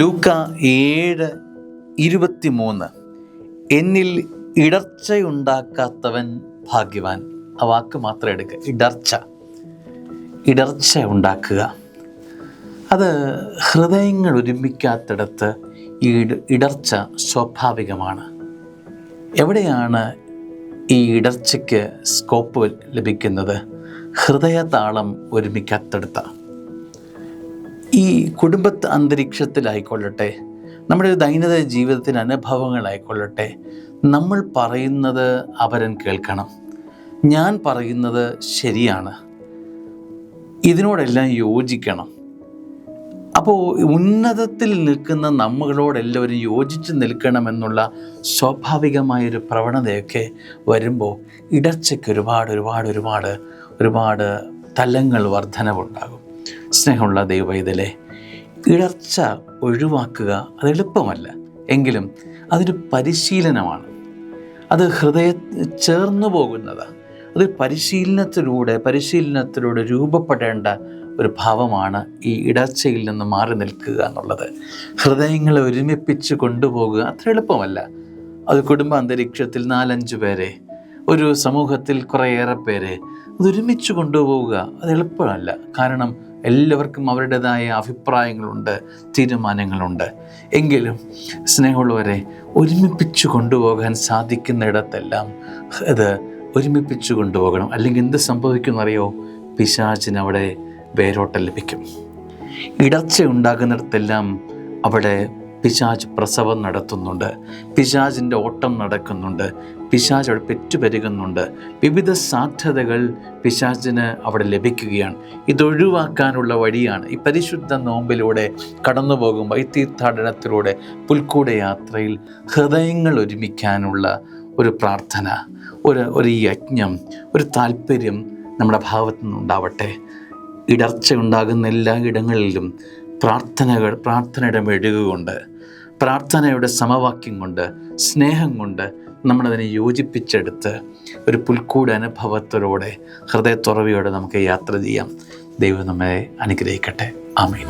ലൂക്ക 7:23 എന്നിൽ ഇടർച്ചയുണ്ടാക്കാത്തവൻ ഭാഗ്യവാൻ. ആ വാക്ക് മാത്രം എടുക്കുക. ഇടർച്ച ഉണ്ടാക്കുക. അത് ഹൃദയങ്ങൾ ഒരുമിക്കാത്തിടത്ത് ഈ ഇടർച്ച സ്വാഭാവികമാണ്. എവിടെയാണ് ഈ ഇടർച്ചയ്ക്ക് സ്കോപ്പ് ലഭിക്കുന്നത്? ഹൃദയതാളം ഒരുമിക്കാത്തിടത്ത. ഈ കുടുംബ അന്തരീക്ഷത്തിലായിക്കൊള്ളട്ടെ, നമ്മുടെ ദൈനംദിന ജീവിതത്തിൻ്റെ അനുഭവങ്ങളായിക്കൊള്ളട്ടെ, നമ്മൾ പറയുന്നത് അവരൻ കേൾക്കണം. ഞാൻ പറയുന്നത് ശരിയാണ്, ഇതിനോടെല്ലാം യോജിക്കണം. അപ്പോൾ ഉന്നതത്തിൽ നിൽക്കുന്ന നമ്മളോടെല്ലാവരും യോജിച്ച് നിൽക്കണമെന്നുള്ള സ്വാഭാവികമായൊരു പ്രവണതയൊക്കെ വരുമ്പോൾ ഇടർച്ചയ്ക്ക് ഒരുപാട് തലങ്ങൾ വർധനവുണ്ടാകും. സ്നേഹമുള്ള ദൈവവൈതലേ, ഇടർച്ച ഒഴിവാക്കുക അത് എളുപ്പമല്ല. എങ്കിലും അതൊരു പരിശീലനമാണ്. അത് ചേർന്നു പോകുന്നതാണ്. അത് പരിശീലനത്തിലൂടെ രൂപപ്പെടേണ്ട ഒരു ഭാവമാണ് ഈ ഇടർച്ചയിൽ നിന്ന് മാറി നിൽക്കുക എന്നുള്ളത്. ഹൃദയങ്ങളെ ഒരുമിപ്പിച്ച് കൊണ്ടുപോകുക അത്ര എളുപ്പമല്ല. അത് കുടുംബ അന്തരീക്ഷത്തിൽ 4-5 പേരെ, ഒരു സമൂഹത്തിൽ കുറേയേറെ പേരെ അതൊരുമിച്ച് കൊണ്ടുപോവുക അത് എളുപ്പമല്ല. കാരണം എല്ലാവർക്കും അവരുടേതായ അഭിപ്രായങ്ങളുണ്ട്, തീരുമാനങ്ങളുണ്ട്. എങ്കിലും സ്നേഹമുള്ളവരെ, ഒരുമിപ്പിച്ച് കൊണ്ടുപോകാൻ സാധിക്കുന്നിടത്തെല്ലാം അത് ഒരുമിപ്പിച്ച് കൊണ്ടുപോകണം. അല്ലെങ്കിൽ എന്ത് സംഭവിക്കുമെന്നറിയോ? പിശാചിന് അവിടെ വേരോട്ടം ലഭിക്കും. ഇടർച്ച ഉണ്ടാകുന്നിടത്തെല്ലാം അവിടെ പിശാച് പ്രസവം നടത്തുന്നുണ്ട്, പിശാചിൻ്റെ ഓട്ടം നടക്കുന്നുണ്ട്, പിശാച് അവിടെ പെറ്റുപെരുകുന്നുണ്ട്. വിവിധ സാധ്യതകൾ പിശാചിന് അവിടെ ലഭിക്കുകയാണ്. ഇതൊഴിവാക്കാനുള്ള വഴിയാണ് ഈ പരിശുദ്ധ നോമ്പിലൂടെ കടന്നു പോകുമ്പോൾ, ഈ തീർത്ഥാടനത്തിലൂടെ, പുൽക്കൂട യാത്രയിൽ ഹൃദയങ്ങൾ ഒരുമിക്കാനുള്ള ഒരു പ്രാർത്ഥന, ഒരു യജ്ഞം, ഒരു താല്പര്യം നമ്മുടെ ഭാഗത്തു നിന്നുണ്ടാവട്ടെ. ഇടർച്ച ഉണ്ടാകുന്ന എല്ലാ ഇടങ്ങളിലും പ്രാർത്ഥനയുടെ മെഴുകുകൊണ്ട്, പ്രാർത്ഥനയുടെ സമവാക്യം കൊണ്ട്, സ്നേഹം കൊണ്ട് നമ്മളതിനെ യോജിപ്പിച്ചെടുത്ത് ഒരു പുൽക്കൂട് അനുഭവത്തോടെ, ഹൃദയത്തുറവിയോടെ നമുക്ക് യാത്ര ചെയ്യാം. ദൈവം നമ്മെ അനുഗ്രഹിക്കട്ടെ. ആമേൻ.